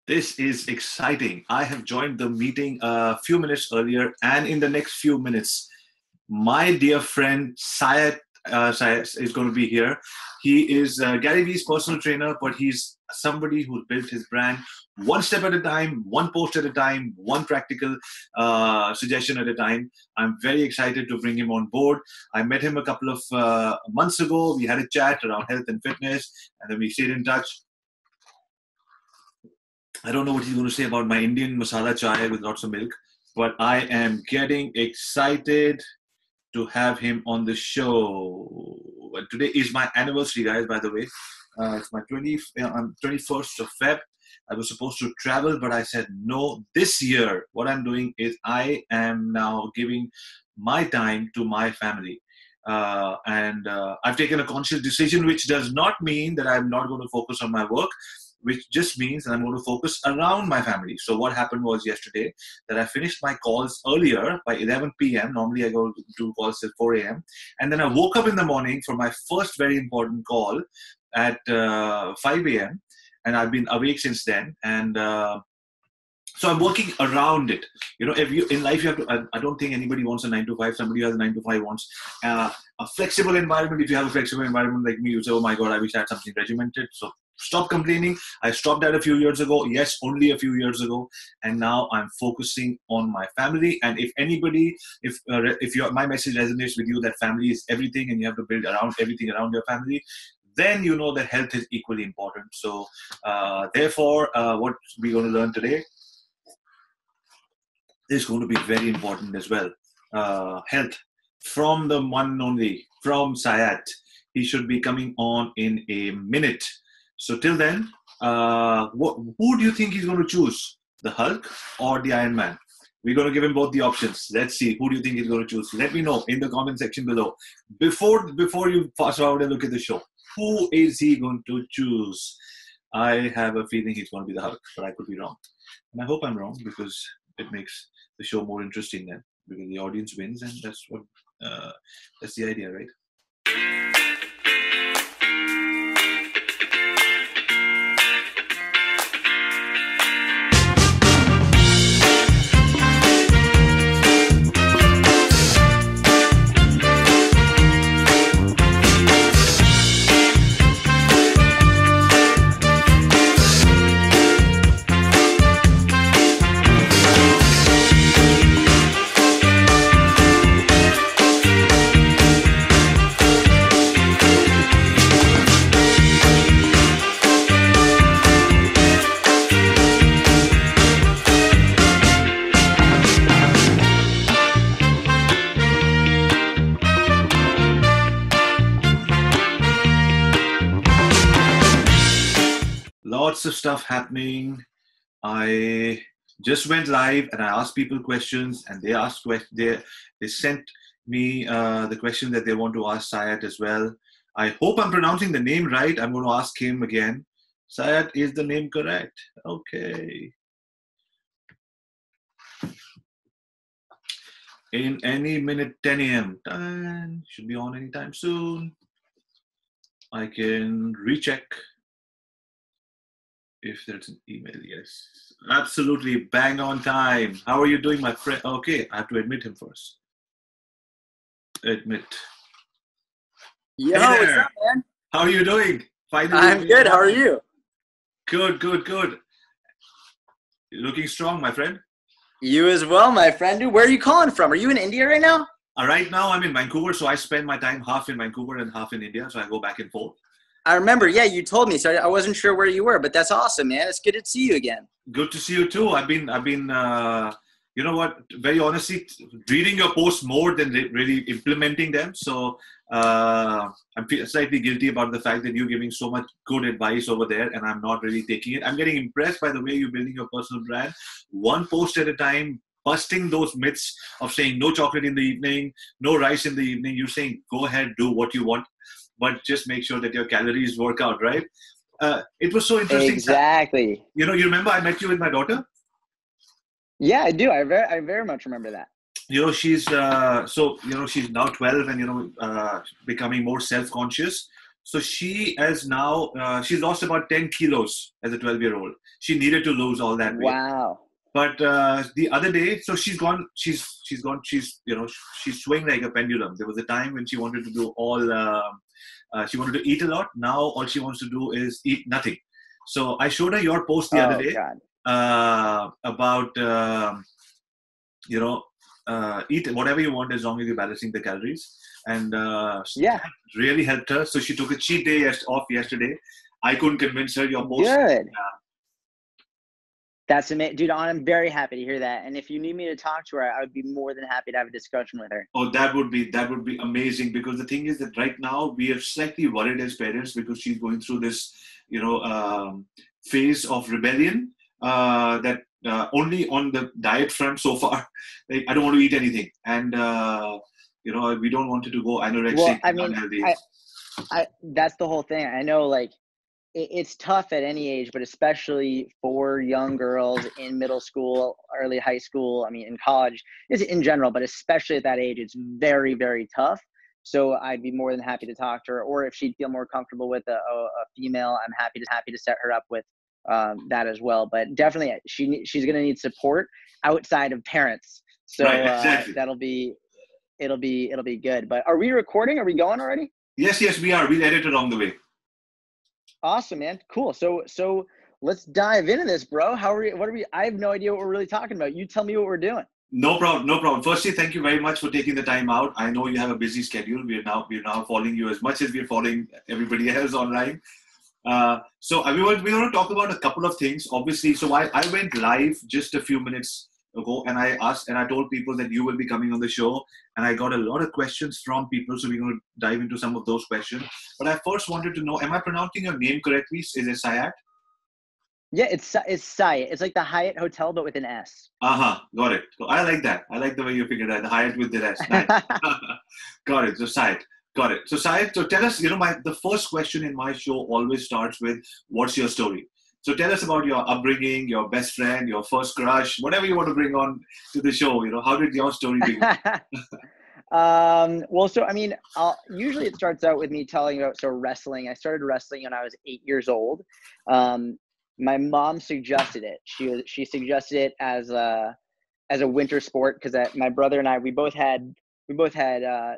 This is exciting. I have joined the meeting a few minutes earlier, and in the next few minutes, my dear friend Syatt, Syatt is going to be here. He is Gary Vee's personal trainer, but he's somebody who built his brand one step at a time, one post at a time, one practical suggestion at a time. I'm very excited to bring him on board. I met him a couple of months ago. We had a chat around health and fitness, and then we stayed in touch. I don't know what he's going to say about my Indian masala chai with lots of milk, but I am getting excited to have him on the show. Today is my anniversary, guys, by the way. It's my 21st of Feb. I was supposed to travel, but I said no. This year, what I'm doing is I am now giving my time to my family. I've taken a conscious decision, which does not mean that I'm not going to focus on my work, which just means that I'm going to focus around my family. So what happened was yesterday that I finished my calls earlier by 11 p.m. Normally I go to calls till 4 a.m. And then I woke up in the morning for my first very important call at 5 a.m. And I've been awake since then. And so I'm working around it. You know, if you in life, you have to, I don't think anybody wants a 9-to-5. Somebody who has a 9-to-5 wants a flexible environment. If you have a flexible environment like me, you say, oh my God, I wish I had something regimented. So stop complaining. I stopped that a few years ago. Yes, only a few years ago. And now I'm focusing on my family. And if anybody, if my message resonates with you that family is everything and you have to build around everything around your family, then you know that health is equally important. So therefore, what we're going to learn today is going to be very important as well. Health from the one and only, from Syatt. He should be coming on in a minute. So till then, who do you think he's going to choose? The Hulk or the Iron Man? We're going to give him both the options. Let's see. Who do you think he's going to choose? Let me know in the comment section below. Before you fast forward and look at the show, who is he going to choose? I have a feeling he's going to be the Hulk, but I could be wrong. And I hope I'm wrong because it makes the show more interesting then, because the audience wins, and that's the idea, right? Lots of stuff happening. I just went live and I asked people questions, and they asked they sent me the question that they want to ask Syatt as well. I hope I'm pronouncing the name right. I'm going to ask him again. Syatt, is the name correct? Okay. In any minute, 10 a.m. Time should be on anytime soon. I can recheck. If there's an email, yes. Absolutely, bang on time. How are you doing, my friend? Okay, I have to admit him first. Admit. Yo, hey, what's up, man? How are you doing? Finally, I'm good. How are you? Good. You're looking strong, my friend. You as well, my friend. Dude, where are you calling from? Are you in India right now? Right now, I'm in Vancouver, so I spend my time half in Vancouver and half in India, so I go back and forth. I remember, yeah, you told me, so I wasn't sure where you were, but that's awesome, man. It's good to see you again. Good to see you too. I've been, you know what, very honestly, reading your posts more than really implementing them. So I'm slightly guilty about the fact that you're giving so much good advice over there and I'm not really taking it. I'm getting impressed by the way you're building your personal brand, one post at a time, busting those myths of saying no chocolate in the evening, no rice in the evening. You're saying, go ahead, do what you want, but just make sure that your calories work out, right? It was so interesting. Exactly. You know, you remember I met you with my daughter? Yeah, I do. I very much remember that. You know, she's she's now 12 and, becoming more self-conscious. So she has now, she's lost about 10 kilos as a 12-year-old. She needed to lose all that weight. Wow. But the other day, so she's swaying like a pendulum. There was a time when she wanted to do she wanted to eat a lot. Now all she wants to do is eat nothing. So I showed her your post the other day about, eat whatever you want as long as you're balancing the calories. And that really helped her. So she took a cheat day off yesterday. I couldn't convince her. Your post. Good. That's amazing. Dude, I'm very happy to hear that. And if you need me to talk to her, I would be more than happy to have a discussion with her. Oh, that would be amazing, because the thing is that right now we are slightly worried as parents because she's going through this, phase of rebellion that only on the diet front so far. Like, I don't want to eat anything. And, we don't want her to go anorexic. Well, I mean, unhealthy. that's the whole thing. I know, like, it's tough at any age, but especially for young girls in middle school, early high school. I mean, in college, it's in general, but especially at that age, it's very, very tough. So I'd be more than happy to talk to her, or if she'd feel more comfortable with a female, I'm happy to set her up with that as well. But definitely, she's going to need support outside of parents. So right, exactly. It'll be good. But are we recording? Are we going already? Yes, we are. We'll edit it along the way. Awesome, man. Cool. So let's dive into this, bro. I have no idea what we're really talking about. You tell me what we're doing. No problem. Firstly, thank you very much for taking the time out. I know you have a busy schedule. We're now following you as much as we're following everybody else online. So we want to talk about a couple of things, obviously. So I went live just a few minutes ago, and I told people that you will be coming on the show, and I got a lot of questions from people, so we're going to dive into some of those questions. But I first wanted to know, am I pronouncing your name correctly? Is it Syatt? Yeah, it's Syatt. It's like the Hyatt Hotel, but with an S. Got it. So I like that. I like the way you figured out the Hyatt with the S. Nice. Got it. So Syatt. Got it. So Syatt, so tell us, the first question in my show always starts with, what's your story? So tell us about your upbringing, your best friend, your first crush, whatever you want to bring on to the show. How did your story begin? Well, so I mean, usually it starts out with me telling about wrestling. I started wrestling when I was 8 years old. My mom suggested it. She suggested it as a winter sport because my brother and I we both had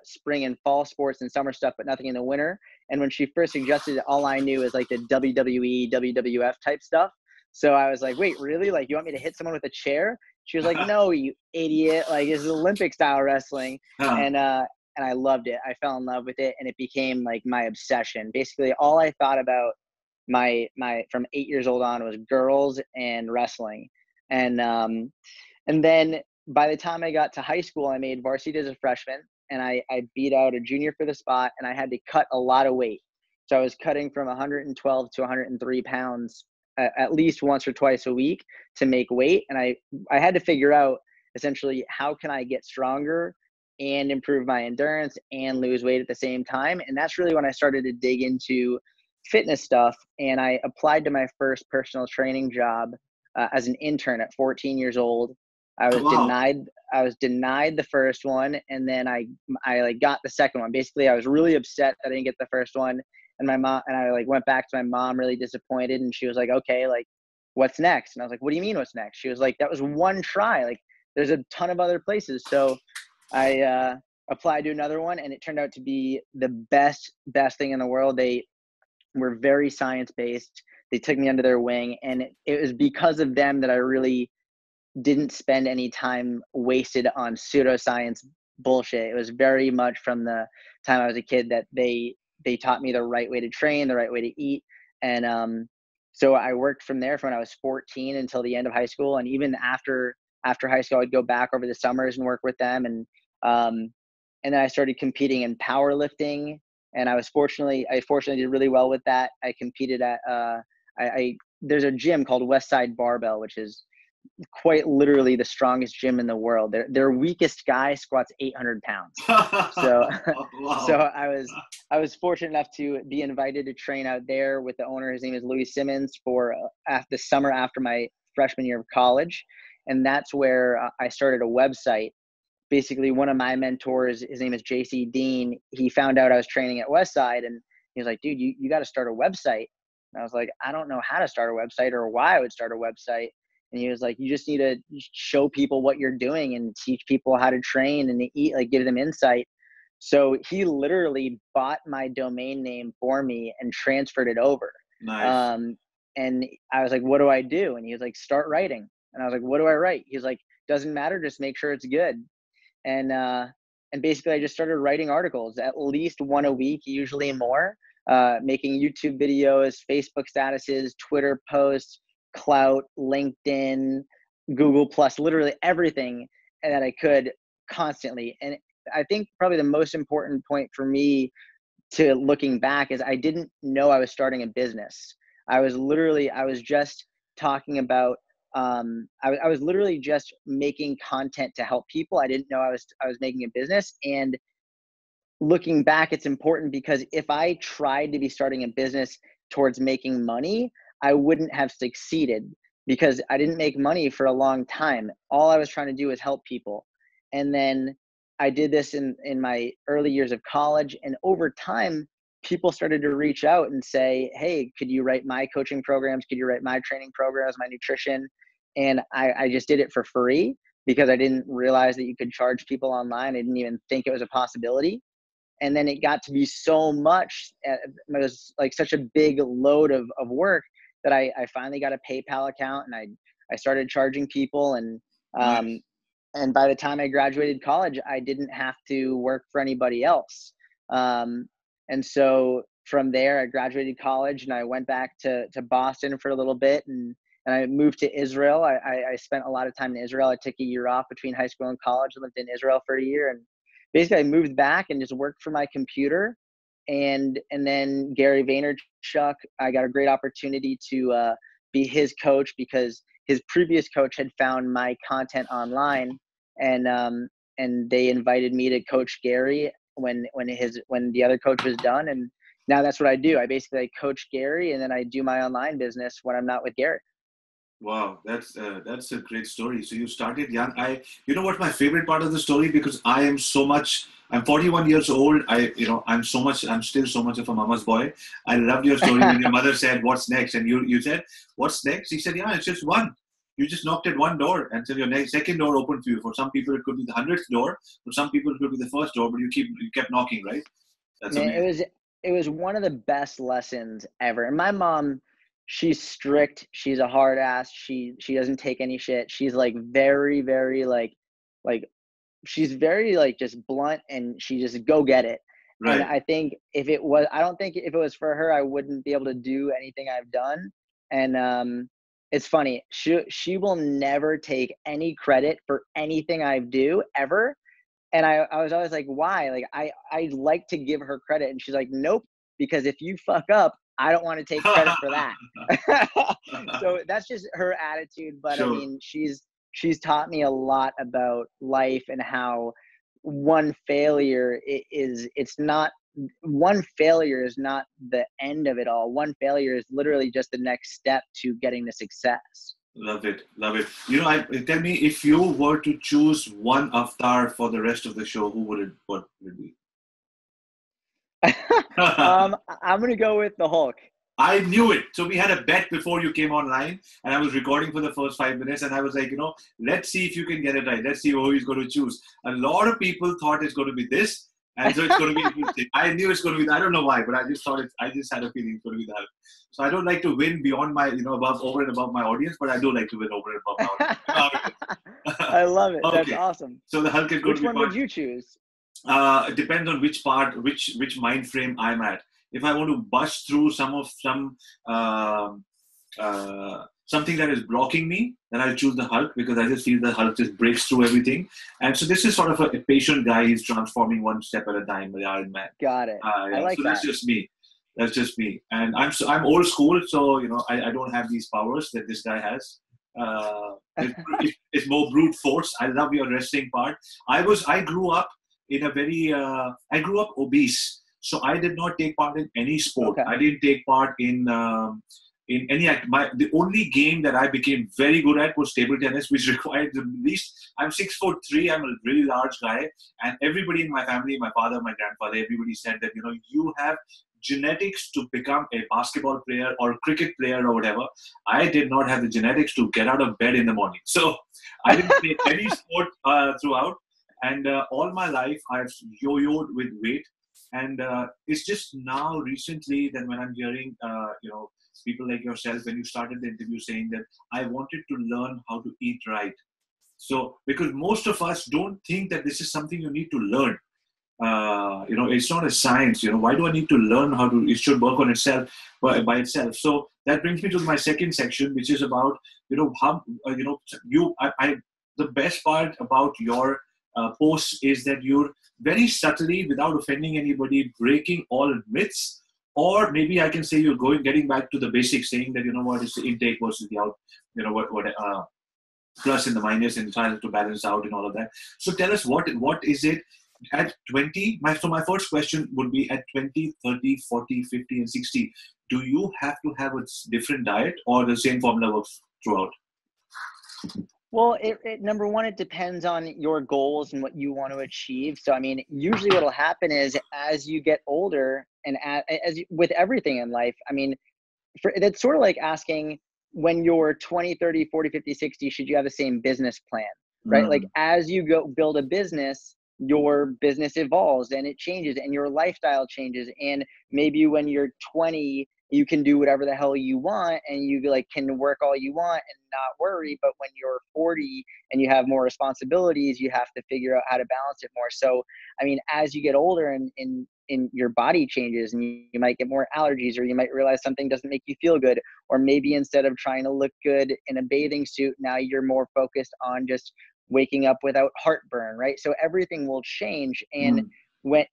spring and fall sports and summer stuff, but nothing in the winter. And when she first suggested it, all I knew was like the WWE, WWF type stuff. So I was like, wait, really? Like, you want me to hit someone with a chair? She was like, no, you idiot. Like, it's Olympic style wrestling. And I loved it. I fell in love with it, and it became like my obsession. Basically, all I thought about my from 8 years old on was girls and wrestling. And then by the time I got to high school, I made varsity as a freshman, and I beat out a junior for the spot, and I had to cut a lot of weight. So I was cutting from 112 to 103 pounds at least once or twice a week to make weight. And I had to figure out essentially how can I get stronger and improve my endurance and lose weight at the same time. And that's really when I started to dig into fitness stuff. And I applied to my first personal training job as an intern at 14 years old. I was denied the first one, and then I like got the second one. Basically, I was really upset that I didn't get the first one, and my mom and I like went back to my mom really disappointed, and she was like, "Okay, like what's next?" And I was like, "What do you mean what's next?" She was like, "That was one try. Like there's a ton of other places." So I applied to another one, and it turned out to be the best thing in the world. They were very science-based. They took me under their wing, and it was because of them that I really didn't spend any time wasted on pseudoscience bullshit. It was very much from the time I was a kid that they taught me the right way to train, the right way to eat. And so I worked from there from when I was 14 until the end of high school. And even after high school, I'd go back over the summers and work with them. And then I started competing in powerlifting, and I fortunately did really well with that. I competed at there's a gym called Westside Barbell, which is quite literally the strongest gym in the world. Their weakest guy squats 800 pounds. So, wow. So I was fortunate enough to be invited to train out there with the owner. His name is Louis Simmons for the summer after my freshman year of college. And that's where I started a website. Basically, one of my mentors, his name is JC Dean. He found out I was training at Westside, and He was like, dude, you got to start a website. And I was like, I don't know how to start a website or why I would start a website. And he was like, you just need to show people what you're doing and teach people how to train and to eat, like give them insight. So he literally bought my domain name for me and transferred it over. Nice. And I was like, what do I do? And he was like, start writing. And I was like, what do I write? He's like, doesn't matter. Just make sure it's good. And basically I just started writing articles, at least one a week, usually more, making YouTube videos, Facebook statuses, Twitter posts, Clout, LinkedIn, Google Plus, literally everything that I could constantly. And I think probably the most important point for me to looking back is I didn't know I was starting a business. I was just talking about, I was literally just making content to help people. I didn't know I was making a business. And looking back, it's important because if I tried to be starting a business towards making money, I wouldn't have succeeded because I didn't make money for a long time. All I was trying to do was help people. And then I did this in my early years of college. And over time, people started to reach out and say, hey, could you write my coaching programs? Could you write my training programs, my nutrition? And I just did it for free because I didn't realize that you could charge people online. I didn't even think it was a possibility. And then it got to be so much, it was like such a big load of work that I finally got a PayPal account and I started charging people. Nice. And by the time I graduated college, I didn't have to work for anybody else. And so from there, I graduated college and I went back to Boston for a little bit and I moved to Israel. I spent a lot of time in Israel. I took a year off between high school and college. I lived in Israel for a year. And basically I moved back and just worked for my computer. And then Gary Vaynerchuk, I got a great opportunity to be his coach because his previous coach had found my content online, and they invited me to coach Gary when the other coach was done. And now that's what I do. I basically coach Gary, and then I do my online business when I'm not with Gary. Wow, that's a great story. So you started young. You know what my favorite part of the story, because I'm 41 years old. I'm still so much of a mama's boy. I loved your story when your mother said, "What's next?" And you said, "What's next?" He said, "Yeah, it's just one. You just knocked at one door until your second door opened for you. For some people, it could be the 100th door. For some people, it could be the first door. But you kept knocking, right? That's Man, amazing." it was one of the best lessons ever. And my mom, she's strict. She's a hard ass. She doesn't take any shit. She's like very, very like she's very like just blunt, and she just go get it. And Right. I think I don't think if it was for her, I wouldn't be able to do anything I've done. And it's funny. She will never take any credit for anything I do ever. And I was always like, why? Like I like to give her credit. And she's like, nope, because if you fuck up, I don't want to take credit for that. So that's just her attitude. But I Sure. mean, she's taught me a lot about life and how one failure is not the end of it all. One failure is literally just the next step to getting to success. Love it, love it. Tell me, if you were to choose one avatar for the rest of the show, what would it be? I'm gonna go with the Hulk. I knew it. So we had a bet before you came online, and I was recording for the first 5 minutes, and I was like, let's see if you can get it right. Let's see who he's going to choose. A lot of people thought it's going to be this, and so it's going to be interesting. I knew it's going to be. I don't know why, but I just thought I just had a feeling it's going to be that. So I don't like to win beyond my, over and above my audience, but I do like to win over and above my audience. I love it. Okay. That's awesome. So the Hulk is going Which to be. one would you choose? It depends on which part, which mind frame I'm at. If I want to bust through something that is blocking me, then I'll choose the Hulk, because I just feel the Hulk just breaks through everything. And so this is sort of a patient guy. He's transforming one step at a time, the Iron Man. Got it. Yeah. I like so that. That's just me. That's just me. And I'm old school, so I don't have these powers that this guy has. It's more brute force. I love your wrestling part. I grew up obese. So I did not take part in any sport. Okay. I didn't take part in any act. The only game that I became very good at was table tennis, which required the least. I'm 6'3". I'm a really large guy, and everybody in my family, my father, my grandfather, everybody said that you have genetics to become a basketball player or cricket player or whatever. I did not have the genetics to get out of bed in the morning. So I didn't play any sport throughout. And all my life, I've yo-yoed with weight. And it's just now recently that when I'm hearing, people like yourself, when you started the interview saying that I wanted to learn how to eat right. So, because most of us don't think that this is something you need to learn. It's not a science. Why do I need to learn how to? It should work on itself by itself. So that brings me to my second section, which is about how the best part about your posts is that you're very subtly, without offending anybody, breaking all myths. Or maybe I can say you're getting back to the basics, saying that it's the intake versus the out. Plus and the minus, and trying to balance out and all of that. So tell us what is it at 20? My first question would be at 20, 30, 40, 50, and 60. Do you have to have a different diet, or the same formula works throughout? Well, number one, it depends on your goals and what you want to achieve. So, I mean, usually what will happen is as you get older and with everything in life, I mean, that's sort of like asking when you're 20, 30, 40, 50, 60, should you have the same business plan, right? Like as you go build a business, your business evolves and it changes and your lifestyle changes. And maybe when you're 20, you can do whatever the hell you want and you can work all you want and not worry. But when you're 40 and you have more responsibilities, you have to figure out how to balance it more. So, I mean, as you get older and your body changes and you might get more allergies, or you might realize something doesn't make you feel good, or maybe instead of trying to look good in a bathing suit, now you're more focused on just waking up without heartburn, right? So everything will change. And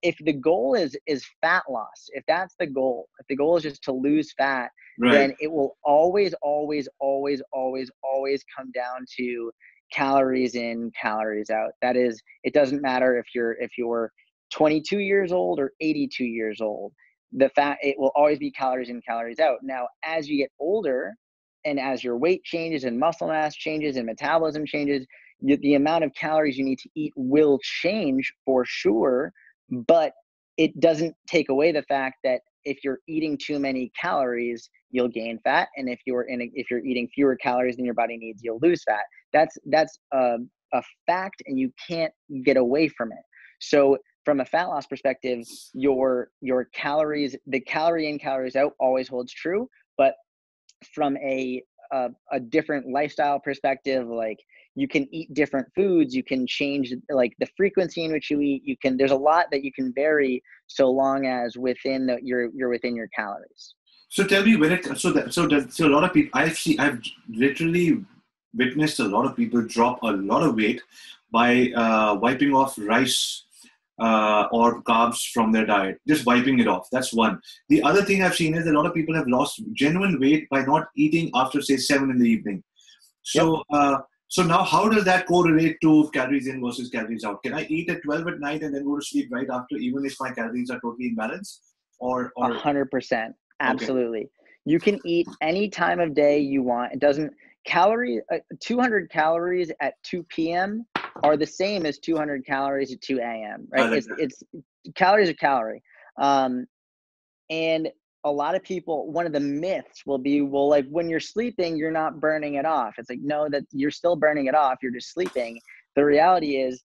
if the goal is fat loss, if that's the goal, if the goal is just to lose fat, right, then it will always come down to calories in, calories out. That is, it doesn't matter if you're 22 years old or 82 years old. It will always be calories in, calories out. Now, as you get older and as your weight changes and muscle mass changes and metabolism changes, the amount of calories you need to eat will change for sure, but it doesn't take away the fact that if you're eating too many calories, you'll gain fat, and if you're eating fewer calories than your body needs, you'll lose fat. That's a fact, and you can't get away from it. So from a fat loss perspective, your calories, the calorie in, calories out always holds true, but from a different lifestyle perspective, like you can eat different foods, you can change like the frequency in which you eat, there's a lot that you can vary so long as you're within your calories. So tell me, so a lot of people, I've literally witnessed a lot of people drop a lot of weight by wiping off rice or carbs from their diet, just wiping it off. That's one. The other thing I've seen is a lot of people have lost genuine weight by not eating after, say, 7 in the evening. So, so now how does that correlate to calories in versus calories out? Can I eat at 12 at night and then go to sleep right after, even if my calories are totally imbalanced? Or 100%. Absolutely. Okay. You can eat any time of day you want. It doesn't 200 calories at 2 p.m. are the same as 200 calories at 2 a.m. Right? It's calories a calorie. And a lot of people, one of the myths will be, well, like when you're sleeping, you're not burning it off. It's like, no, that you're still burning it off. You're just sleeping. The reality is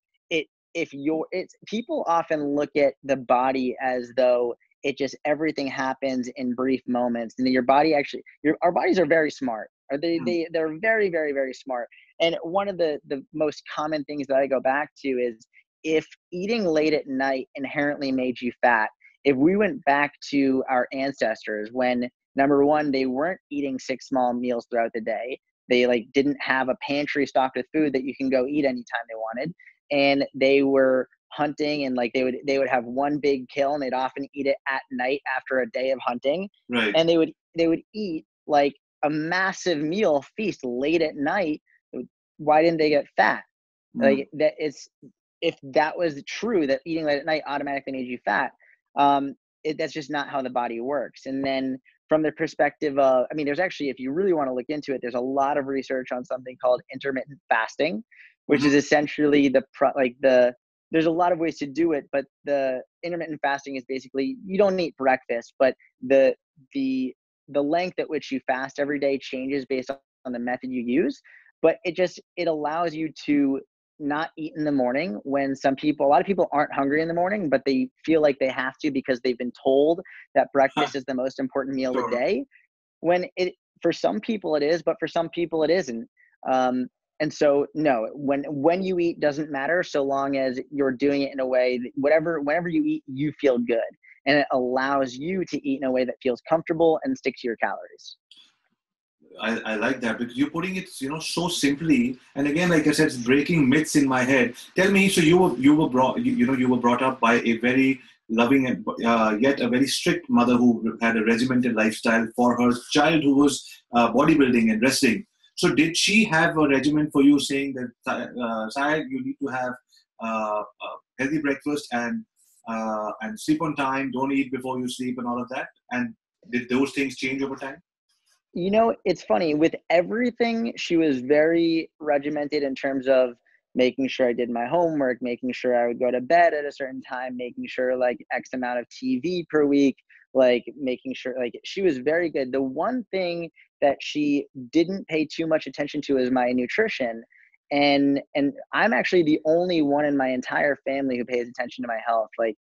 people often look at the body as though it just, everything happens in brief moments. And your body actually, our bodies are very smart. They're very, very, very smart. And one of the most common things that I go back to is if eating late at night inherently made you fat, if we went back to our ancestors when, number one, they weren't eating 6 small meals throughout the day. They didn't have a pantry stocked with food that you can go eat anytime they wanted. And they were hunting and they would have one big kill and they'd often eat it at night after a day of hunting. Right. And they would eat like a massive meal feast late at night. Why didn't they get fat? Like that is, if that was true, that eating late at night automatically made you fat, that's just not how the body works. And then from the perspective of, I mean, there's actually, if you really want to look into it, there's a lot of research on something called intermittent fasting, which is essentially the there's a lot of ways to do it, but the intermittent fasting is basically you don't eat breakfast, but the length at which you fast every day changes based on the method you use. But it allows you to not eat in the morning when a lot of people aren't hungry in the morning, but they feel like they have to because they've been told that breakfast is the most important meal of the day. For some people it is, but for some people it isn't. And so no, when you eat doesn't matter so long as you're doing it in a way that whenever you eat, you feel good. And it allows you to eat in a way that feels comfortable and stick to your calories. I like that because you're putting it, so simply. And again, like I said, it's breaking myths in my head. Tell me, so you were brought up by a very loving and yet a very strict mother who had a regimented lifestyle for her child who was bodybuilding and wrestling. So did she have a regimen for you saying that, Syatt, you need to have a healthy breakfast and sleep on time, don't eat before you sleep and all of that? And did those things change over time? It's funny. With everything, she was very regimented in terms of making sure I did my homework, making sure I would go to bed at a certain time, making sure like X amount of TV per week, like making sure like she was very good. The one thing that she didn't pay too much attention to is my nutrition. And I'm actually the only one in my entire family who pays attention to my health. Like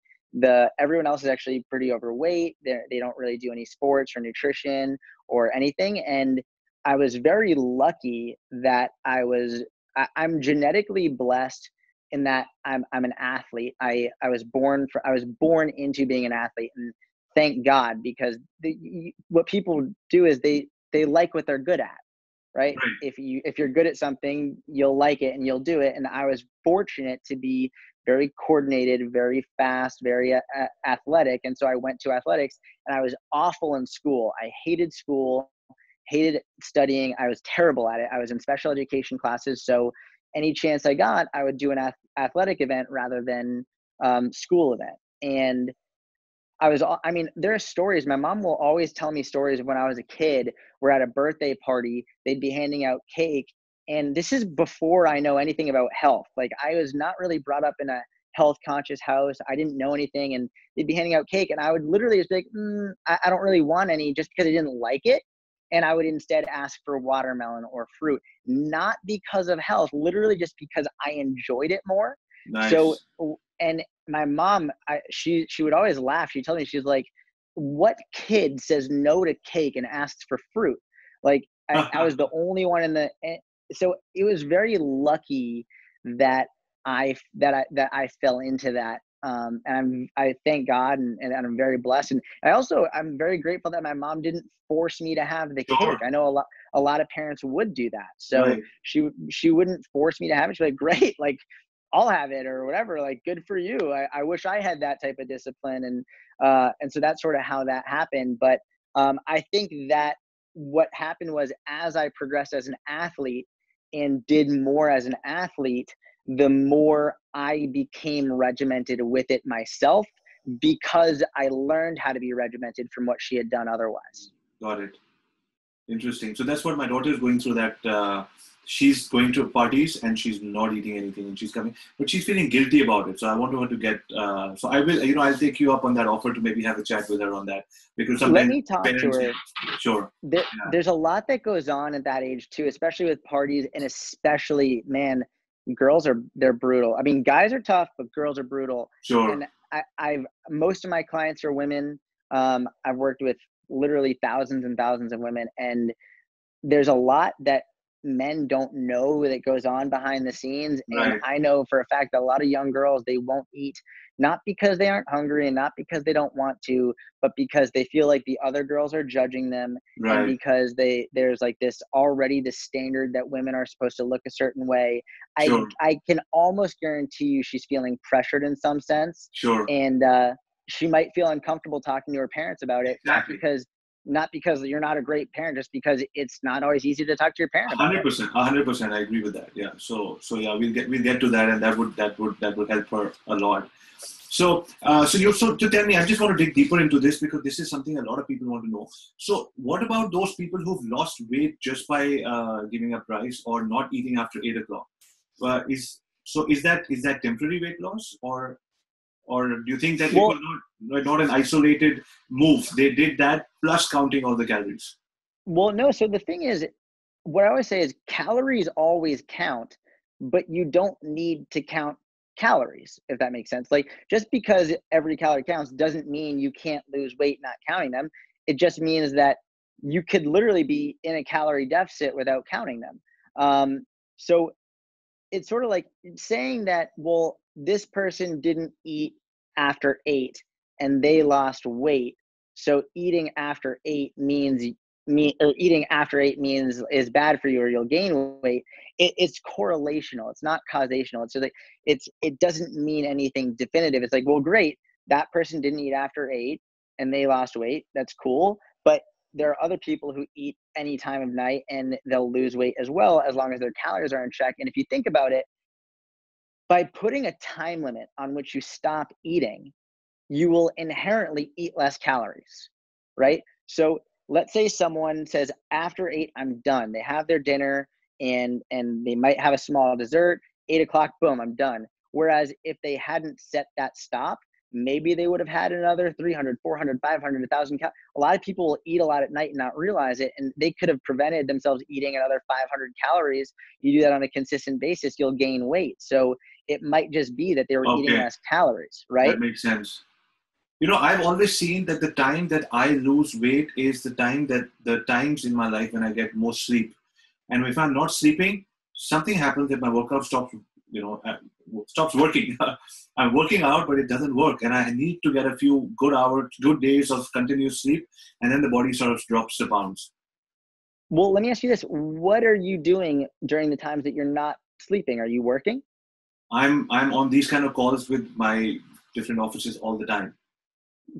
everyone else is actually pretty overweight. They don't really do any sports or nutrition or anything. And I was very lucky that I'm genetically blessed in that I'm an athlete. I was born into being an athlete, and thank God, because what people do is they like what they're good at, right? If you're good at something, you'll like it and you'll do it. And I was fortunate to be very coordinated, very fast, very athletic. And so I went to athletics, and I was awful in school. I hated school, hated studying. I was terrible at it. I was in special education classes. So any chance I got, I would do an athletic event rather than school event. And there are stories. My mom will always tell me stories of when I was a kid. We're at a birthday party. They'd be handing out cake. And this is before I know anything about health. Like, I was not really brought up in a health conscious house. I didn't know anything. And they'd be handing out cake. And I would literally just be like, I don't really want any, just because I didn't like it. And I would instead ask for watermelon or fruit, not because of health, literally just because I enjoyed it more. Nice. So, and my mom, she would always laugh. She'd tell me, she's like, what kid says no to cake and asks for fruit? Like, I was the only one so it was very lucky that I fell into that. And I thank God, and I'm very blessed. And I'm very grateful that my mom didn't force me to have the cake. I know a lot of parents would do that. So she wouldn't force me to have it. She'd be like, great, like, I'll have it or whatever, like, good for you. I wish I had that type of discipline. And so that's sort of how that happened. But I think that what happened was, as I progressed as an athlete and did more as an athlete, the more I became regimented with it myself, because I learned how to be regimented from what she had done otherwise. Got it. Interesting. So that's what my daughter is going through, that she's going to parties and she's not eating anything, and she's coming, but she's feeling guilty about it. So I want her to get, so I will, I'll take you up on that offer to maybe have a chat with her on that, because sometimes let me talk to her. Sure. There's a lot that goes on at that age too, especially with parties, and especially, man, they're brutal. I mean, guys are tough, but girls are brutal. Sure. And most of my clients are women. I've worked with literally thousands and thousands of women, and there's a lot that men don't know that goes on behind the scenes. Right. And I know for a fact that a lot of young girls, they won't eat, not because they aren't hungry and not because they don't want to, but because they feel like the other girls are judging them. Right. And because there's like this standard that women are supposed to look a certain way. Sure. I can almost guarantee you she's feeling pressured in some sense. Sure. And she might feel uncomfortable talking to her parents about it. Exactly. Not because you're not a great parent, just because it's not always easy to talk to your parent about 100%. I agree with that. Yeah. So yeah, we'll get to that, and that would help her a lot. So to tell me, I just want to dig deeper into this, because this is something a lot of people want to know. So what about those people who've lost weight just by giving up rice or not eating after 8 o'clock? So is that temporary weight loss, or do you think that Well, it was not an isolated move? They did that plus counting all the calories. well, no. So the thing is, what I always say is calories always count, but you don't need to count calories, if that makes sense. Like, just because every calorie counts doesn't mean you can't lose weight not counting them. It just means that you could literally be in a calorie deficit without counting them. So it's sort of like saying that, well, this person didn't eat after 8 and they lost weight. So eating after 8 means eating after 8 means is bad for you or you'll gain weight. It's correlational. It's not causational. It's so like it doesn't mean anything definitive. It's like, well, great, that person didn't eat after 8 and they lost weight. That's cool. But there are other people who eat any time of night and they'll lose weight as well, as long as their calories are in check. And if you think about it, by putting a time limit on which you stop eating, you will inherently eat less calories, right? So let's say someone says, after 8, I'm done. They have their dinner and they might have a small dessert. 8 o'clock, boom, I'm done. Whereas if they hadn't set that stop, maybe they would have had another 300, 400, 500, 1,000 A lot of people will eat a lot at night and not realize it, and they could have prevented themselves eating another 500 calories. You do that on a consistent basis, you'll gain weight. So it might just be that they were eating less calories, right? That makes sense. I've always seen that the time that I lose weight is the times in my life when I get more sleep. And if I'm not sleeping, something happens that my workout stops working. I'm working out, but it doesn't work. And I need to get a few good days of continuous sleep. And then the body sort of drops the pounds. Well, let me ask you this. What are you doing during the times that you're not sleeping? Are you working? I'm on these kind of calls with my different offices all the time.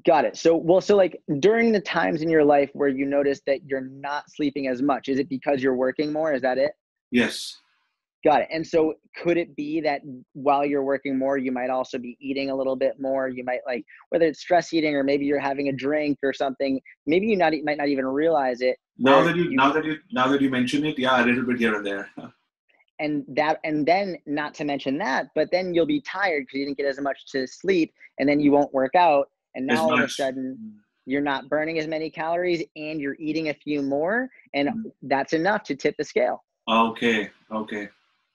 Got it. So like during the times in your life where you notice that you're not sleeping as much, is it because you're working more? Is that it? Yes. Got it. And so could it be that while you're working more, you might also be eating a little bit more? You might, like, whether it's stress eating or maybe you're having a drink or something, maybe you might not even realize it. Now that you mention it, yeah, a little bit here and there. And then not to mention that, but then you'll be tired because you didn't get as much to sleep, and then you won't work out. And now all of a sudden you're not burning as many calories and you're eating a few more, and that's enough to tip the scale. Okay.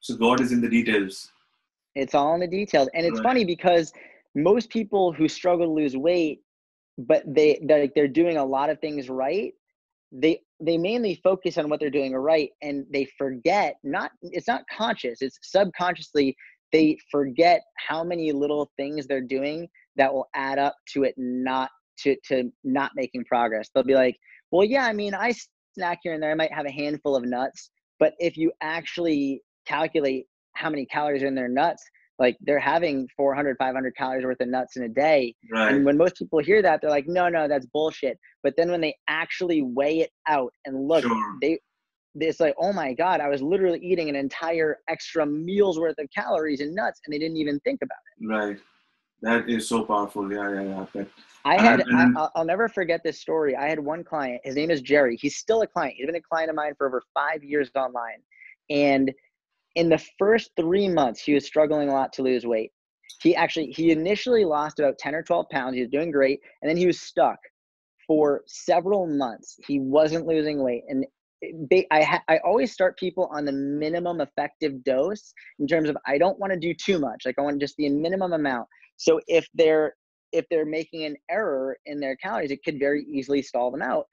So God is in the details. It's all in the details. And it's funny because most people who struggle to lose weight, but they're doing a lot of things right, they mainly focus on what they're doing right, and they forget, it's not conscious, it's subconsciously, they forget how many little things they're doing that will add up to it not making progress. They'll be like, well, yeah, I mean, I snack here and there, I might have a handful of nuts, but if you actually calculate how many calories are in their nuts, like they're having 400, 500 calories worth of nuts in a day. Right. And when most people hear that, they're like, no, that's bullshit. But then when they actually weigh it out and look, it's like, oh my God, I was literally eating an entire extra meal's worth of calories and nuts, and they didn't even think about it. Right. That is so powerful. Yeah. I'll never forget this story. I had one client, his name is Jerry. He's still a client. He's been a client of mine for over 5 years online. And in the first 3 months, he was struggling a lot to lose weight. He initially lost about 10 or 12 pounds. He was doing great. And then he was stuck for several months. He wasn't losing weight. And I always start people on the minimum effective dose in terms of, I don't want to do too much. Like, I want just the minimum amount. So if they're making an error in their calories, it could very easily stall them out.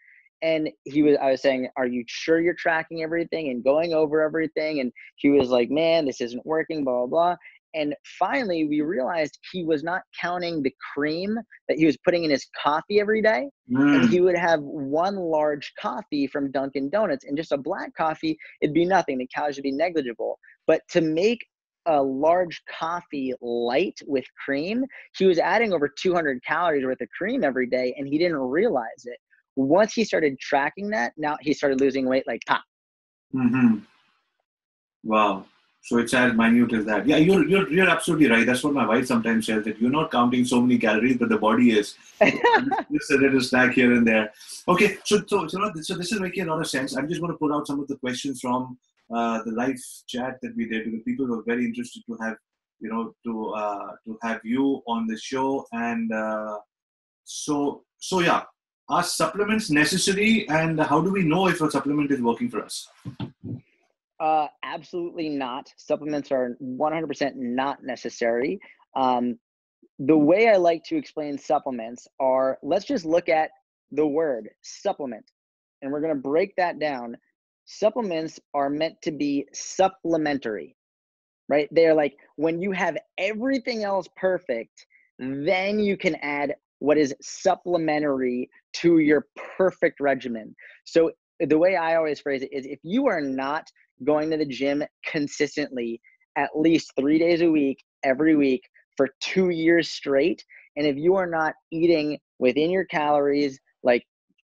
And I was saying, are you sure you're tracking everything and going over everything? And he was like, man, this isn't working, blah, blah, blah. And finally, we realized he was not counting the cream that he was putting in his coffee every day. And he would have one large coffee from Dunkin' Donuts, and just a black coffee, it'd be nothing. The calories would be negligible. But to make a large coffee light with cream, he was adding over 200 calories worth of cream every day, and he didn't realize it. Once he started tracking that, now he started losing weight like pop. Wow. So it's as minute as that. Yeah, you're absolutely right. That's what my wife sometimes says, that you're not counting so many calories, but the body is. Just a little snack here and there. Okay, so this is making a lot of sense. I'm just going to pull out some of the questions from the live chat that we did, because people were very interested to have, to have you on the show. And so yeah, are supplements necessary, and how do we know if a supplement is working for us? Absolutely not. Supplements are 100% not necessary. The way I like to explain supplements are, let's just look at the word supplement, and we're going to break that down. Supplements are meant to be supplementary, right? They're like, when you have everything else perfect, then you can add what is supplementary to your perfect regimen. So the way I always phrase it is, if you are not going to the gym consistently at least 3 days a week, every week for 2 years straight, and if you are not eating within your calories, like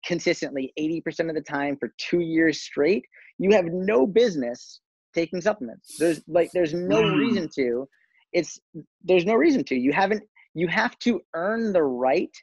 consistently 80% of the time for 2 years straight, you have no business taking supplements. There's no reason to. There's no reason to. You have to earn the right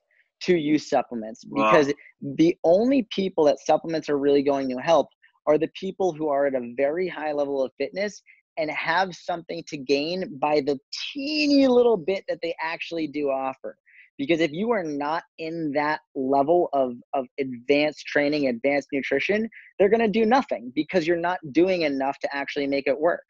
to use supplements, because the only people that supplements are really going to help are the people who are at a very high level of fitness and have something to gain by the teeny little bit that they actually do offer. Because if you are not in that level of advanced training, advanced nutrition, they're going to do nothing, because you're not doing enough to actually make it work.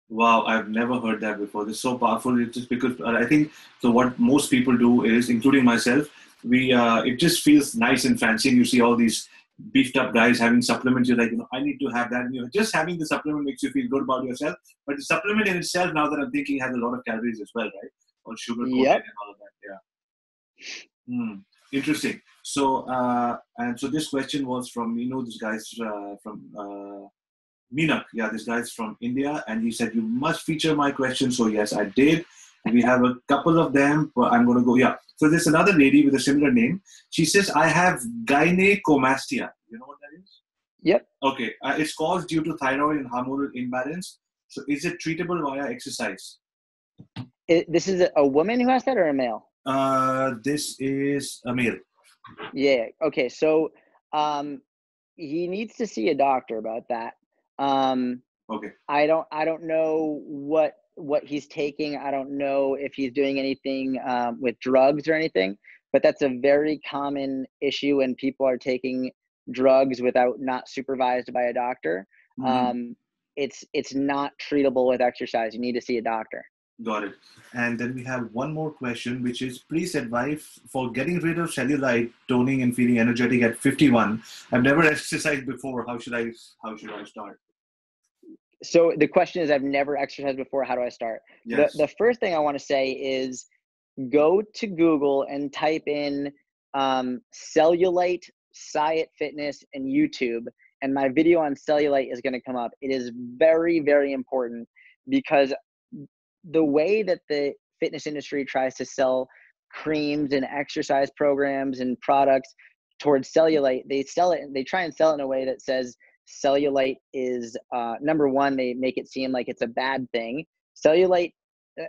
Wow, I've never heard that before. This is so powerful. It's just because I think so. What most people do is, including myself, it just feels nice and fancy. And you see all these beefed up guys having supplements. You're like, I need to have that. And just having the supplement makes you feel good about yourself. But the supplement in itself, now that I'm thinking, has a lot of calories as well, right? Or sugar coated and all of that. Yeah. Interesting. So, and so this question was from, this guy's from Meenak. Yeah, this guy's from India, and he said, you must feature my question. So yes, I did. We have a couple of them, but I'm going to go. Yeah. So there's another lady with a similar name. She says, I have gynecomastia. You know what that is? Yep. Okay. It's caused due to thyroid and hormonal imbalance. So is it treatable via exercise? This is a woman who has that, or a male? This is a male. Yeah. Okay. So he needs to see a doctor about that. Okay. I don't know what he's taking. I don't know if he's doing anything with drugs or anything, but that's a very common issue when people are taking drugs without not supervised by a doctor. It's not treatable with exercise. You need to see a doctor. Got it. And then we have one more question, which is, please advise for getting rid of cellulite, toning, and feeling energetic at 51. I've never exercised before. How should I start? So the question is, I've never exercised before. How do I start? Yes. The first thing I want to say is, go to Google and type in cellulite, Syatt Fitness, and YouTube. And my video on cellulite is going to come up. It is very, very important, because the way that the fitness industry tries to sell creams and exercise programs and products towards cellulite, they try and sell it in a way that says cellulite is number one. They make it seem like it's a bad thing. Cellulite,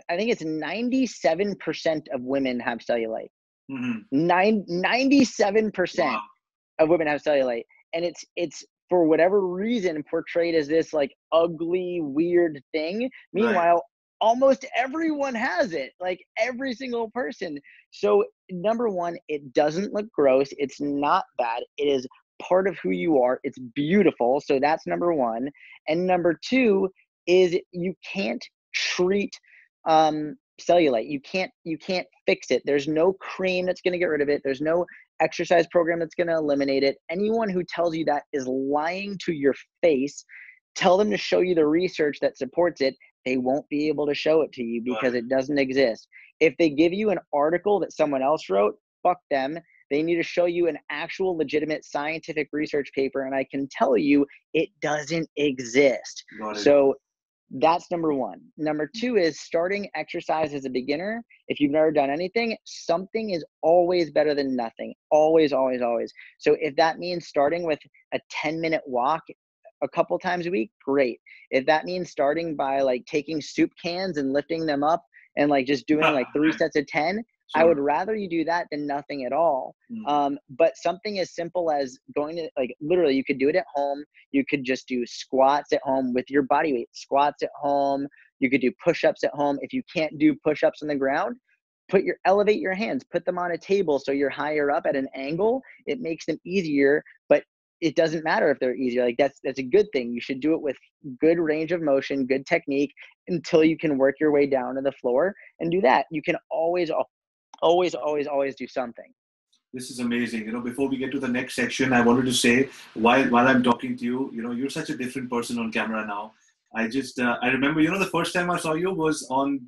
I think it's 97% of women have cellulite. 97% of women have cellulite, and it's for whatever reason portrayed as this like ugly, weird thing. Meanwhile, almost everyone has it, like every single person. So number one, it doesn't look gross. It's not bad. It is part of who you are. It's beautiful. So that's number one. And number two is, you can't treat cellulite. You can't fix it. There's no cream that's going to get rid of it. There's no exercise program that's going to eliminate it. Anyone who tells you that is lying to your face. Tell them to show you the research that supports it. They won't be able to show it to you because it doesn't exist. If they give you an article that someone else wrote, fuck them. They need to show you an actual legitimate scientific research paper, and I can tell you it doesn't exist. So that's number one. Number two is starting exercise as a beginner. If you've never done anything, something is always better than nothing. Always, always, always. So if that means starting with a 10-minute walk a couple times a week, great. If that means starting by like taking soup cans and lifting them up and like just doing like 3 sets of 10, I would rather you do that than nothing at all. But something as simple as going to, like, literally you could do it at home. You could just do squats at home with your body weight, squats at home. You could do push-ups at home. If you can't do push-ups on the ground, elevate your hands, put them on a table so you're higher up at an angle. It makes them easier, but it doesn't matter if they're easier. Like that's a good thing. You should do it with good range of motion, good technique until you can work your way down to the floor and do that. You can always do something. This is amazing. Before we get to the next section, I wanted to say while I'm talking to you, you're such a different person on camera now. I remember, the first time I saw you was on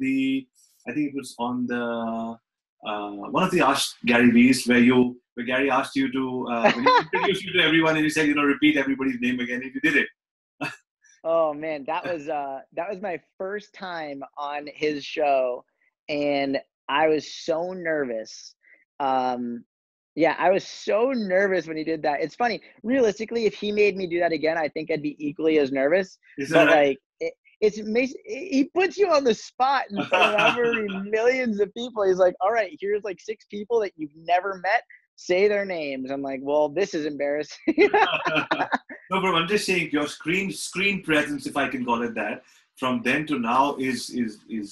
I think it was on the one of the Ask Gary V's where Gary asked you to when he introduced you to everyone and he said, repeat everybody's name again, and you did it. Oh man, that was my first time on his show, and I was so nervous. Yeah, I was so nervous when he did that. It's funny. Realistically, if he made me do that again, I think I'd be equally as nervous. But right? Like, it's amazing. He puts you on the spot in front of however millions of people. He's like, all right, here's like 6 people that you've never met. Say their names. I'm like, well, this is embarrassing. No, bro, I'm just saying your screen presence, if I can call it that, from then to now is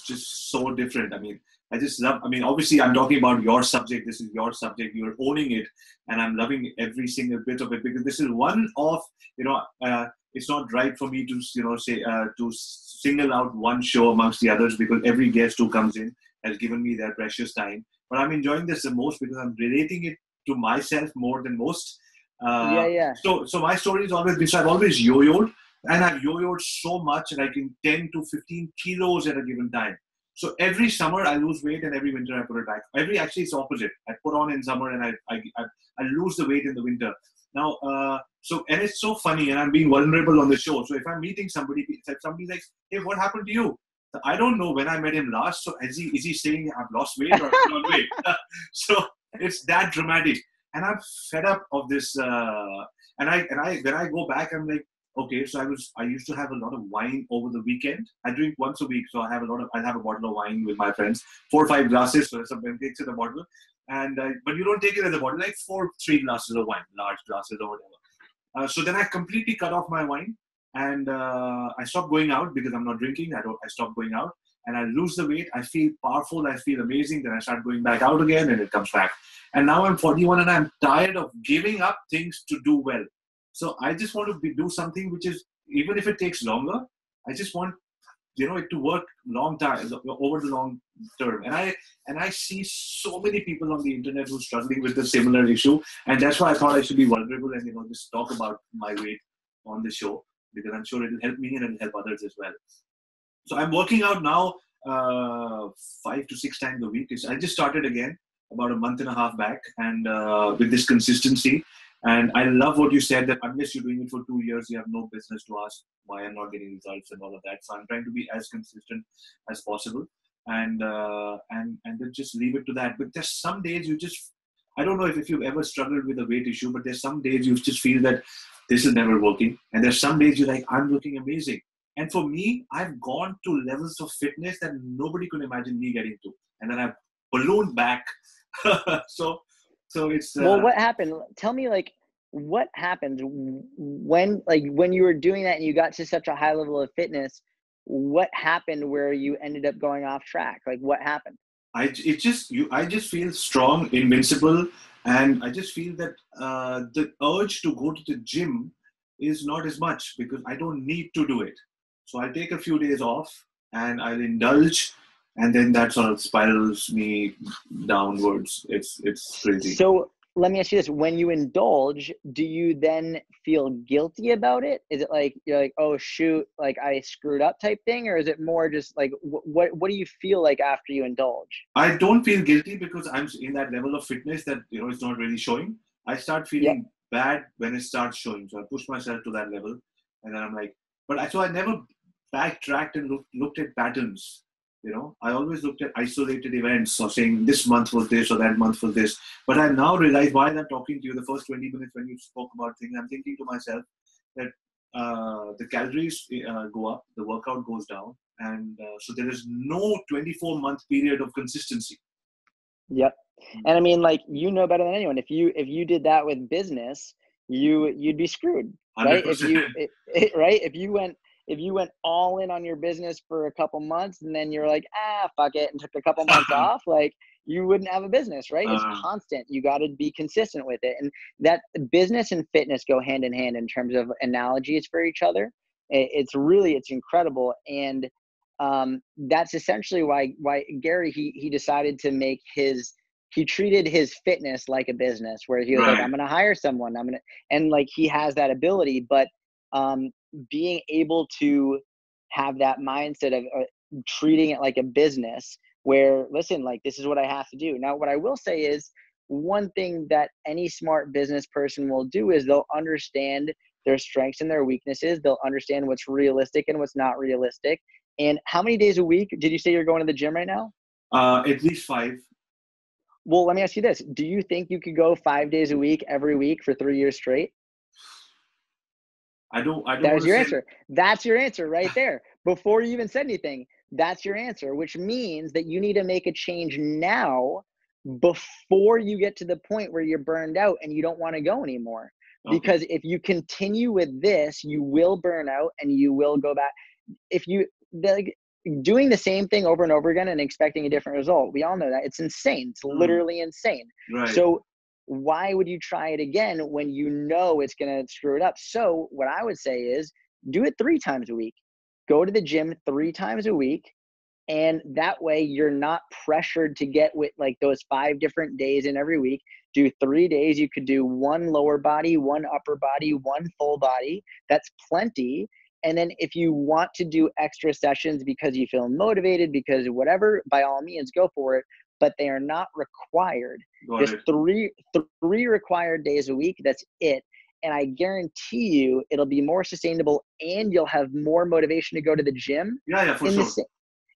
just so different. I mean, I just love, obviously I'm talking about your subject. This is your subject. You're owning it. And I'm loving every single bit of it because this is one of, it's not right for me to, say, to single out one show amongst the others because every guest who comes in has given me their precious time. But I'm enjoying this the most because I'm relating it to myself more than most. So my story is always this. I've always yo-yoed and I've yo-yoed so much like in 10 to 15 kilos at a given time. So every summer I lose weight and every winter I put it back. Actually it's opposite. I put on in summer and I lose the weight in the winter. Now, and it's so funny and I'm being vulnerable on the show. So if I'm meeting somebody, if somebody's like, hey, what happened to you? I don't know when I met him last. So is he saying I've lost weight or I've put on weight? So it's that dramatic. And I'm fed up of this. When I go back, I'm like, okay, so I used to have a lot of wine over the weekend. I drink once a week, so I have a bottle of wine with my friends, 4 or 5 glasses. So some takes in a bottle, and but you don't take it as a bottle, like 3 glasses of wine, large glasses or whatever. So then I completely cut off my wine, and I stopped going out because I'm not drinking. I stopped going out, and I lose the weight. I feel powerful. I feel amazing. Then I start going back out again, and it comes back. And now I'm 41, and I'm tired of giving up things to do well. So I just want to do something which is, even if it takes longer, I just want, it to work over the long term. And I see so many people on the internet who are struggling with the similar issue. And that's why I thought I should be vulnerable and, just talk about my weight on the show, because I'm sure it'll help me and it'll help others as well. So I'm working out now 5 to 6 times a week. I just started again about a month and a half back, and with this consistency. And I love what you said, that unless you're doing it for 2 years, you have no business to ask why I'm not getting results and all of that. So I'm trying to be as consistent as possible, and then just leave it to that. But there's some days I don't know if you've ever struggled with a weight issue, but there's some days you just feel that this is never working. And there's some days you're like, I'm looking amazing. And for me, I've gone to levels of fitness that nobody could imagine me getting to. And then I've ballooned back. So it's well, what happened? Tell me, like, what happened when you were doing that and you got to such a high level of fitness? What happened where you ended up going off track? Like, what happened? I just feel strong, invincible, and I just feel that the urge to go to the gym is not as much because I don't need to do it. So I'll take a few days off and I'll indulge. And then that sort of spirals me downwards. It's crazy. So let me ask you this: when you indulge, do you then feel guilty about it? Is it like you're like, oh shoot, like I screwed up type thing, or is it more just like what do you feel like after you indulge? I don't feel guilty because I'm in that level of fitness that it's not really showing. I start feeling bad when it starts showing. So I push myself to that level, and then I'm like, so I never backtracked and looked at patterns. I always looked at isolated events or saying this month was this or that month was this. But I now realize while I'm talking to you, the first 20 minutes when you spoke about things, I'm thinking to myself that the calories go up, the workout goes down. And so there is no 24-month period of consistency. Yep. And I mean, like, you know better than anyone. If you did that with business, you'd be screwed, right? If 100%. you right, if you went all in on your business for a couple months and then you're like, fuck it, and took a couple months off, like, you wouldn't have a business, right? It's constant. You got to be consistent with it. And that business and fitness go hand in hand in terms of analogies for each other. It's incredible. And that's essentially why Gary, he decided to make he treated his fitness like a business, where he was like, I'm going to hire someone. And like, he has that ability, but being able to have that mindset of treating it like a business where, listen, like, this is what I have to do. Now, what I will say is, one thing that any smart business person will do is they'll understand their strengths and their weaknesses. They'll understand what's realistic and what's not realistic. And how many days a week did you say you're going to the gym right now? At least 5. Well, let me ask you this. Do you think you could go 5 days a week, every week for 3 years straight? I don't That was your answer. That's your answer right there. Before you even said anything, that's your answer, which means that you need to make a change now before you get to the point where you're burned out and you don't want to go anymore. Okay. Because if you continue with this, you will burn out and you will go back. If you doing the same thing over and over again and expecting a different result, we all know that it's insane. It's literally insane. Right. So why would you try it again when you know it's going to screw it up? So what I would say is, do it 3 times a week. Go to the gym 3 times a week. And that way you're not pressured to get with like those 5 different days in every week. Do 3 days. You could do 1 lower body, 1 upper body, 1 full body. That's plenty. And then if you want to do extra sessions because you feel motivated, because whatever, by all means, go for it. But they are not required. Just 3 required days a week. That's it. And I guarantee you it'll be more sustainable and you'll have more motivation to go to the gym. Yeah, for sure.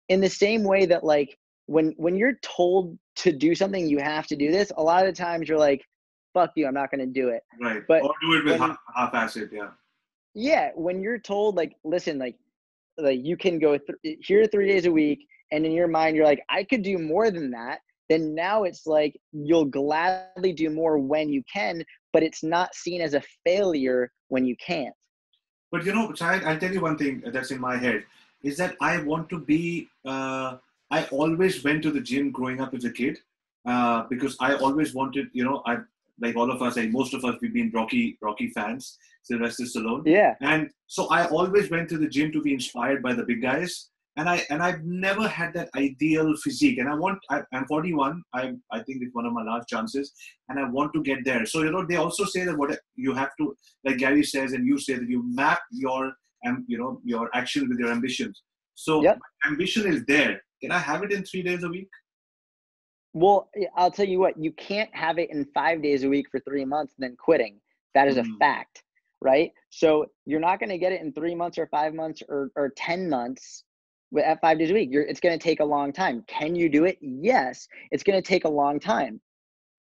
In the same way that, like, when you're told to do something, you have to do this, a lot of the times you're like, fuck you, I'm not going to do it. Right. But or do it with half-assed, yeah. Yeah, when you're told, like, listen, like you can go here 3 days a week, and in your mind you're like, I could do more than that, then now it's like you'll gladly do more when you can, but it's not seen as a failure when you can't. But Syatt, I'll tell you one thing that's in my head, is that I want to be, I always went to the gym growing up as a kid, because I always wanted, like all of us, like most of us, we've been Rocky fans, Sylvester Stallone. Yeah. And so I always went to the gym to be inspired by the big guys. And I've never had that ideal physique. And I'm 41. I think it's one of my last chances. And I want to get there. So, they also say that what you have to, like Gary says, and you say that you map your action with your ambitions. So my ambition is there. Can I have it in 3 days a week? Well, I'll tell you what, you can't have it in 5 days a week for 3 months and then quitting. That is a fact, right? So you're not going to get it in 3 months or 5 months or 10 months at 5 days a week. It's going to take a long time. Can you do it? Yes, it's going to take a long time.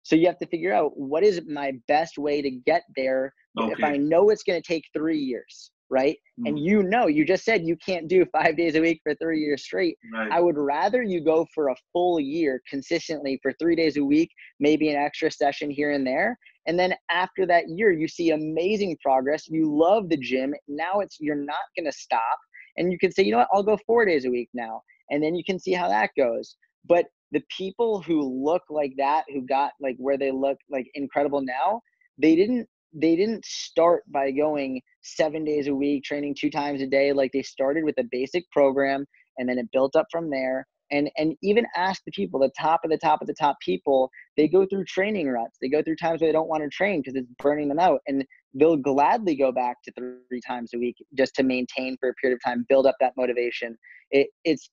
So you have to figure out, what is my best way to get there? Okay. If I know it's going to take 3 years, right? And you just said you can't do 5 days a week for 3 years straight. Right. I would rather you go for a full year consistently for 3 days a week, maybe an extra session here and there. And then after that year, you see amazing progress. You love the gym. Now you're not going to stop. And you can say, you know what, I'll go 4 days a week now. And then you can see how that goes. But the people who look like that, who got like where they look like incredible now, they didn't start by going 7 days a week, training 2 times a day. Like, they started with a basic program and then it built up from there. And even ask the people, the top of the top of the top people, they go through training ruts. They go through times where they don't want to train because it's burning them out. And they'll gladly go back to 3 times a week just to maintain for a period of time, build up that motivation. It's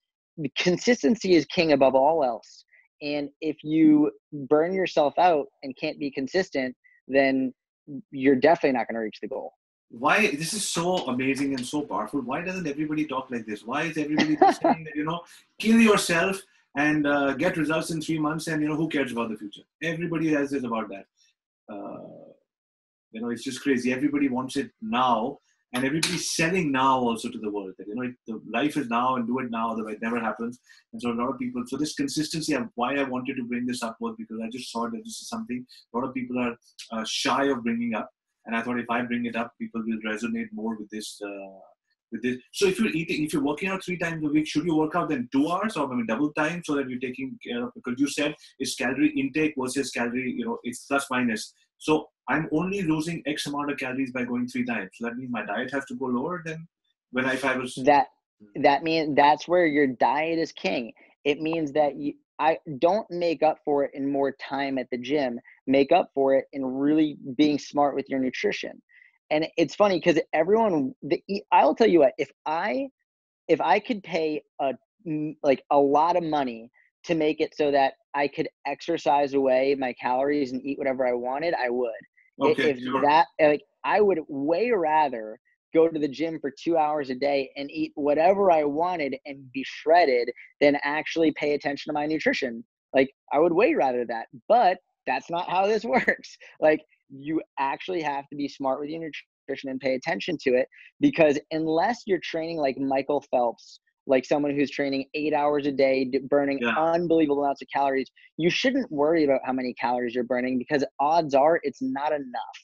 consistency is king above all else. And if you burn yourself out and can't be consistent, then you're definitely not going to reach the goal. Why? This is so amazing and so powerful. Why doesn't everybody talk like this? Why is everybody just saying that, kill yourself and get results in 3 months and, who cares about the future? Everybody else is about that. It's just crazy. Everybody wants it now. and everybody's selling now also to the world that, the life is now and do it now, otherwise it never happens. And so a lot of people, so this consistency, why I wanted to bring this up was because I just saw that this is something a lot of people are shy of bringing up. And I thought if I bring it up, people will resonate more with this. So if you're working out 3 times a week, should you work out then 2 hours or maybe double time so that you're taking care of, because you said it's calorie intake versus calorie, it's plus minus. So I'm only losing X amount of calories by going 3 times. So that means my diet has to go lower than if I was. That means that's where your diet is king. It means that I don't make up for it in more time at the gym, make up for it in really being smart with your nutrition. And it's funny because I'll tell you what, if I could pay a lot of money to make it so that I could exercise away my calories and eat whatever I wanted, I would. Okay, sure. I would way rather go to the gym for 2 hours a day and eat whatever I wanted and be shredded than actually pay attention to my nutrition. I would way rather that, but that's not how this works. You actually have to be smart with your nutrition and pay attention to it, because unless you're training like Michael Phelps, like someone who's training 8 hours a day, burning unbelievable amounts of calories, you shouldn't worry about how many calories you're burning, because odds are it's not enough.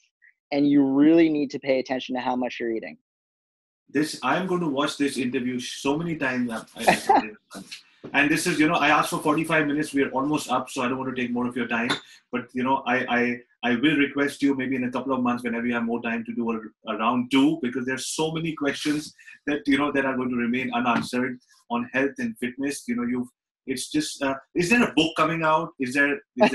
And you really need to pay attention to how much you're eating. I'm going to watch this interview so many times. And this is, I asked for 45 minutes. We are almost up, so I don't want to take more of your time. But, I will request you maybe in a couple of months, whenever you have more time, to do a round 2, because there's so many questions that, that are going to remain unanswered on health and fitness. It's just, is there a book coming out? Is there is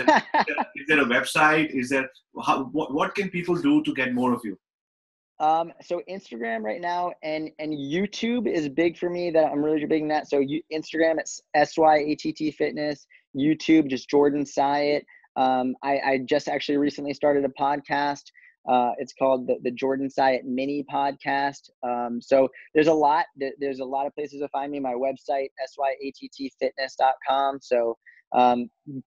there a website? Is there, what can people do to get more of you? So Instagram right now and YouTube is big for me. That I'm really big in that. So Instagram, it's Syatt Fitness. YouTube, just Jordan Syatt. I just actually recently started a podcast. It's called the Jordan Syatt Mini Podcast. So there's a lot of places to find me. My website, syattfitness.com. So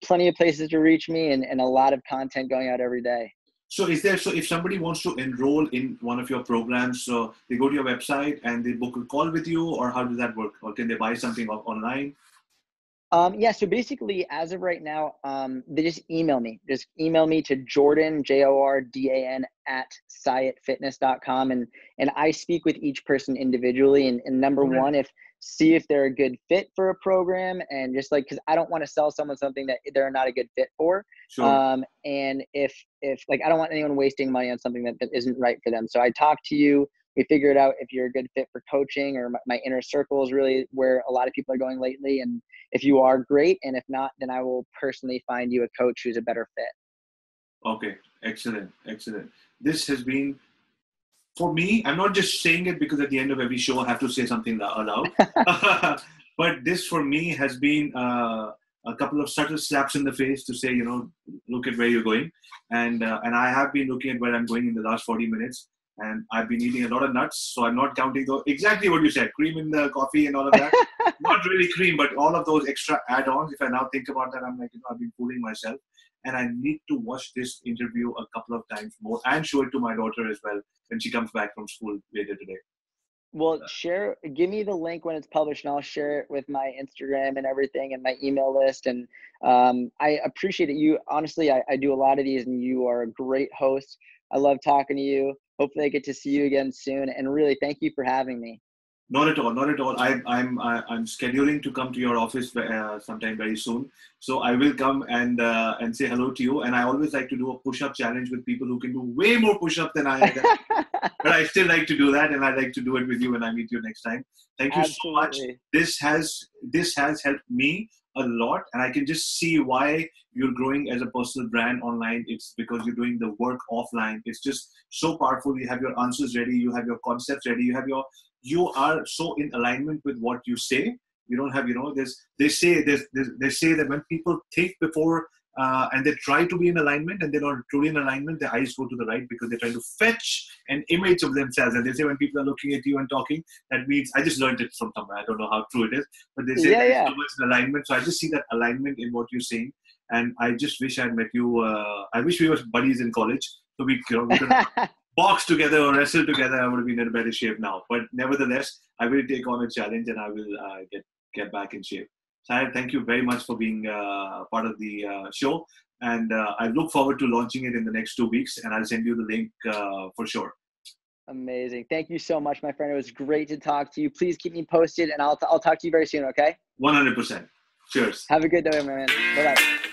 plenty of places to reach me, and a lot of content going out every day. So if somebody wants to enroll in one of your programs, so they go to your website and they book a call with you, or how does that work? Or can they buy something online? Yeah, so basically, as of right now, they just email me. Just email me to Jordan, JORDAN, @syattfitness.com. And I speak with each person individually. And number one, see if they're a good fit for a program. And just because I don't want to sell someone something that they're not a good fit for. Sure. And if I don't want anyone wasting money on something that isn't right for them. So I talk to you. We figure it out if you're a good fit for coaching, or my inner circle is really where a lot of people are going lately. And if you are, great. And if not, then I will personally find you a coach who's a better fit. Okay. Excellent. This has been, for me, I'm not just saying it because at the end of every show I have to say something aloud. But this for me has been a couple of subtle slaps in the face to say, look at where you're going. And I have been looking at where I'm going in the last 40 minutes. And I've been eating a lot of nuts, so I'm not counting exactly what you said, cream in the coffee and all of that. Not really cream, but all of those extra add-ons. If I now think about that, I'm like, I've been fooling myself. And I need to watch this interview a couple of times more and show it to my daughter as well when she comes back from school later today. Well, give me the link when it's published, and I'll share it with my Instagram and everything and my email list. And I appreciate it. Honestly, I do a lot of these, and you are a great host. I love talking to you. Hopefully I get to see you again soon. And really, thank you for having me. Not at all. I'm scheduling to come to your office sometime very soon. So I will come and say hello to you. And I always like to do a push-up challenge with people who can do way more push-up than I am. But I still like to do that, and I like to do it with you when I meet you next time. Thank you so much. This has helped me a lot, and I can just see why you're growing as a personal brand online. It's because you're doing the work offline. It's just so powerful. You have your answers ready. You have your concepts ready. You are so in alignment with what you say. You don't have, they say that when people think before and they try to be in alignment and they're not truly in alignment, their eyes go to the right because they're trying to fetch an image of themselves. And they say when people are looking at you and talking, that means, I just learned it from somewhere. I don't know how true it is, but they say there's so much in alignment. So I just see that alignment in what you're saying. And I just wish I had met you. I wish we were buddies in college. So we could box together or wrestle together, I would have been in a better shape now. But nevertheless, I will take on a challenge and I will get back in shape. Syatt, thank you very much for being part of the show. And I look forward to launching it in the next 2 weeks. And I'll send you the link for sure. Amazing. Thank you so much, my friend. It was great to talk to you. Please keep me posted, and I'll talk to you very soon, okay? 100%. Cheers. Have a good day, my man. Bye-bye.